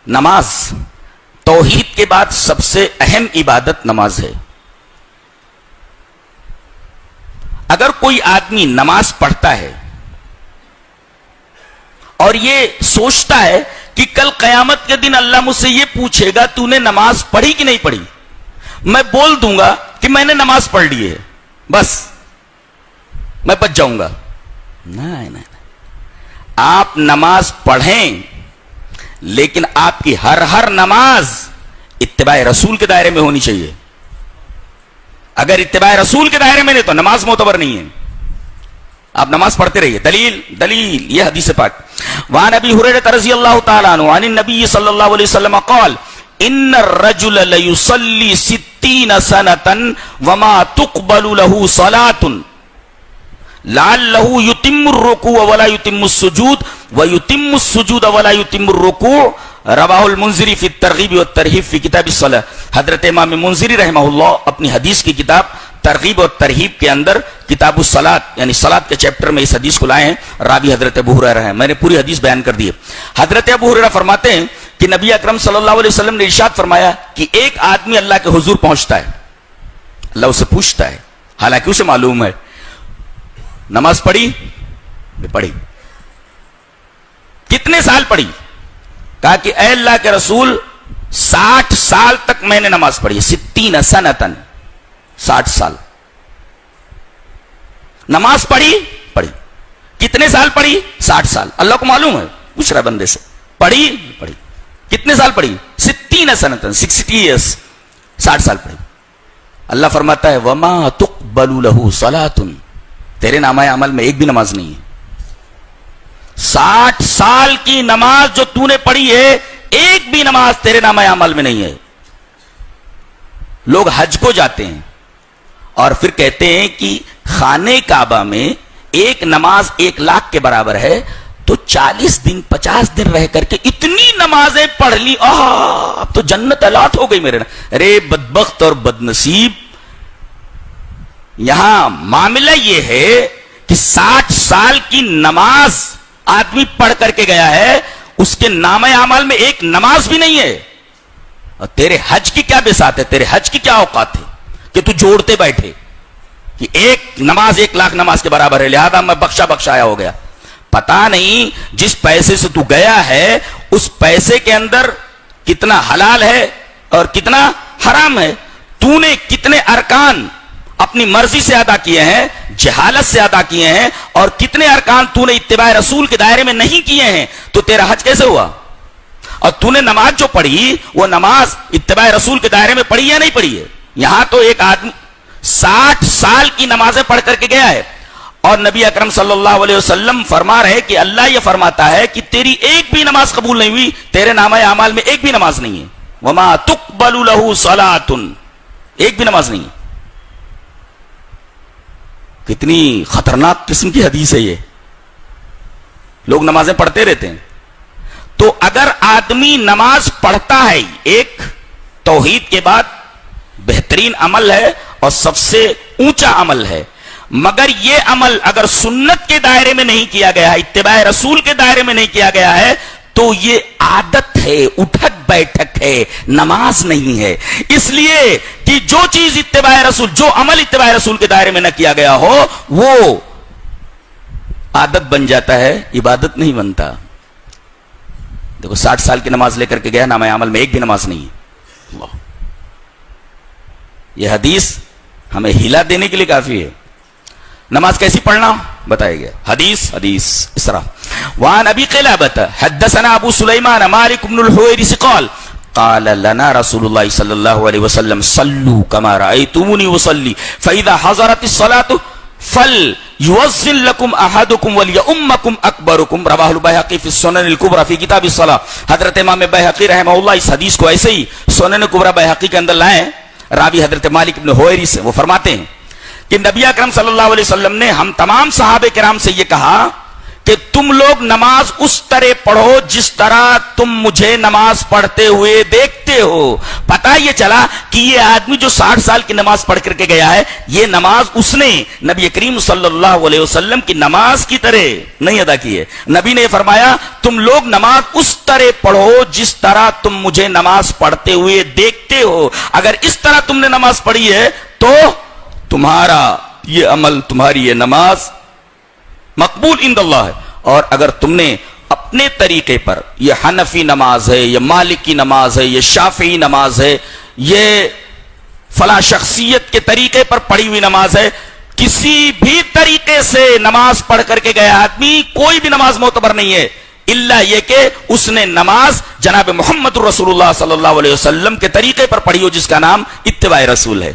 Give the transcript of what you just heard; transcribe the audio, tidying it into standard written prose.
نماز توحید کے بعد سب سے اہم عبادت نماز ہے. اگر کوئی آدمی نماز پڑھتا ہے اور یہ سوچتا ہے کہ کل قیامت کے دن اللہ مجھ سے یہ پوچھے گا تو نے نماز پڑھی کہ نہیں پڑھی, میں بول دوں گا کہ میں نے نماز پڑھ لی ہے, بس میں بچ جاؤں گا. نہیں, آپ نماز پڑھیں لیکن آپ کی ہر نماز اتباع رسول کے دائرے میں ہونی چاہیے. اگر اتباع رسول کے دائرے میں نہیں تو نماز معتبر نہیں ہے. آپ نماز پڑھتے رہیے. دلیل یہ حدیث پاک. وعن ابی ہریرہ رضی اللہ تعالی عنہ عن النبی صلی اللہ علیہ وسلم قال ان الرجل لیصلی 60 سنة وما تقبل له صلاة لعلہ یتم الرکوع ولا یتم السجود ویتم السجود ولا یتم الرکوع. رواہ المنذری فی الترغیب والترہیب فی کتاب الصلاۃ. حضرت امام منذری رحمہ اللہ اپنی حدیث کی کتاب ترغیب اور ترہیب کے اندر کتاب الصلاۃ یعنی صلاۃ کے چیپٹر میں اس حدیث کو لائے ہیں. راوی حضرت ابو ہریرہ ہیں. میں نے پوری حدیث بیان کر دی ہے. حضرت ابو ہریرہ فرماتے ہیں کہ نبی اکرم صلی اللہ علیہ وسلم نے ارشاد فرمایا کہ ایک آدمی اللہ کے حضور پہنچتا ہے, اللہ اسے پوچھتا ہے, حالانکہ اسے معلوم ہے نماز پڑھی, پڑھی, کتنے سال پڑھی؟ کہا کہ اے اللہ کے رسول 60 سال تک میں نے نماز پڑھی. 60 سنة 60 سال نماز پڑھی. کتنے سال پڑھی؟ 60 سال. اللہ کو معلوم ہے, پوچھ رہا بندے سے, پڑھی. کتنے سال پڑھی؟ 60 سنة 60 years 60 سال پڑھی. اللہ فرماتا ہے وما تقبل له صلاۃ, تیرے نامہ عمل میں ایک بھی نماز نہیں ہے. 60 سال کی نماز جو تو نے پڑھی ہے ایک بھی نماز تیرے نامہ عمل میں نہیں ہے. لوگ حج کو جاتے ہیں اور پھر کہتے ہیں کہ خانہ کعبہ میں ایک نماز 1 لاکھ کے برابر ہے, تو 40 دن 50 دن رہ کر کے اتنی نمازیں پڑھ لی, اب تو جنت الاٹ ہو گئی میرے. ارے بدبخت اور بدنصیب, یہاں معاملہ یہ ہے کہ 60 سال کی نماز آدمی پڑھ کر کے گیا ہے, اس کے نامہ اعمال میں ایک نماز بھی نہیں ہے. اور تیرے حج کی کیا بساط ہے, تیرے حج کی کیا اوقات ہے کہ تو جوڑتے بیٹھے کہ ایک نماز 1 لاکھ نماز کے برابر ہے, لہذا میں بخشایا ہو گیا. پتا نہیں جس پیسے سے تو گیا ہے اس پیسے کے اندر کتنا حلال ہے اور کتنا حرام ہے. تو نے کتنے ارکان اپنی مرضی سے ادا کیے ہیں, جہالت سے ادا کیے ہیں, اور کتنے ارکان تو نے اتباع رسول کے دائرے میں نہیں کیے ہیں, تو تیرا حج کیسے ہوا؟ اور تو نے نماز جو پڑھی وہ نماز اتباع رسول کے دائرے میں پڑھی یا نہیں پڑھی ہے؟ یہاں تو ایک آدمی 60 سال کی نمازیں پڑھ کر کے گیا ہے, اور نبی اکرم صلی اللہ علیہ وسلم فرما رہے کہ اللہ یہ فرماتا ہے کہ تیری ایک بھی نماز قبول نہیں ہوئی, تیرے نامہ اعمال میں ایک بھی نماز نہیں ہے. وما تقبل له صلاۃ, ایک بھی نماز نہیں ہے. کتنی خطرناک قسم کی حدیث ہے یہ. لوگ نمازیں پڑھتے رہتے ہیں. تو اگر آدمی نماز پڑھتا ہے, ایک توحید کے بعد بہترین عمل ہے اور سب سے اونچا عمل ہے, مگر یہ عمل اگر سنت کے دائرے میں نہیں کیا گیا ہے, اتباع رسول کے دائرے میں نہیں کیا گیا ہے, تو یہ عادت ہے, اٹھک بیٹھک ہے, نماز نہیں ہے. اس لیے کہ جو چیز اتباع رسول, جو عمل اتباع رسول کے دائرے میں نہ کیا گیا ہو وہ عادت بن جاتا ہے, عبادت نہیں بنتا. دیکھو 60 سال کی نماز لے کر کے گیا, نامہ عمل میں ایک بھی نماز نہیں ہے. اللہ, یہ حدیث ہمیں ہلا دینے کے لیے کافی ہے. نماز کیسی پڑھنا بتایا گیا. حدیث اس طرح. وعن ابی قلابۃ حدثنا ابو سلیمان مالک بن الحویرث قال قال لنا رسول اللہ صلی اللہ علیہ وسلم صلوا كما رأيتموني اصلي فاذا حضرت الصلاة فليؤذن لكم احدكم وليؤمكم اکبركم. رواہ البیہقی فی السنن الکبری فی کتاب الصلاۃ. حضرت امام بیہقی رحمہ اللہ اس حدیث کو ایسے ہی سنن کبری بیہقی کے اندر لائے. راوی حضرت مالک بن حویرث, وہ فرماتے ہیں کہ نبی اکرم صلی اللہ علیہ وسلم نے ہم تمام صحابہ کرام سے یہ کہا کہ تم لوگ نماز اس طرح پڑھو جس طرح تم مجھے نماز پڑھتے ہوئے دیکھتے دیکھتے ہو. پتا یہ چلا کہ یہ آدمی جو 60 سال کی نماز پڑھ کر کے گیا ہے، یہ نماز اس نے نبی کریم صلی اللہ علیہ وسلم کی نماز کی طرح نہیں ادا کی ہے. نبی نے فرمایا تم لوگ نماز اس طرح پڑھو جس طرح تم مجھے نماز پڑھتے ہوئے دیکھتے ہو. اگر اس طرح تم نے نماز پڑھی ہے تو تمہارا یہ عمل، تمہاری یہ نماز مقبول عند اللہ ہے. اور اگر تم نے اپنے طریقے پر، یہ حنفی نماز ہے، یہ مالکی نماز ہے، یہ شافعی نماز ہے، یہ فلاں شخصیت کے طریقے پر پڑھی ہوئی نماز ہے، کسی بھی طریقے سے نماز پڑھ کر کے گیا آدمی کوئی بھی نماز معتبر نہیں ہے، الا یہ کہ اس نے نماز جناب محمد رسول اللہ صلی اللہ علیہ وسلم کے طریقے پر پڑھی ہو، جس کا نام اتباع رسول ہے.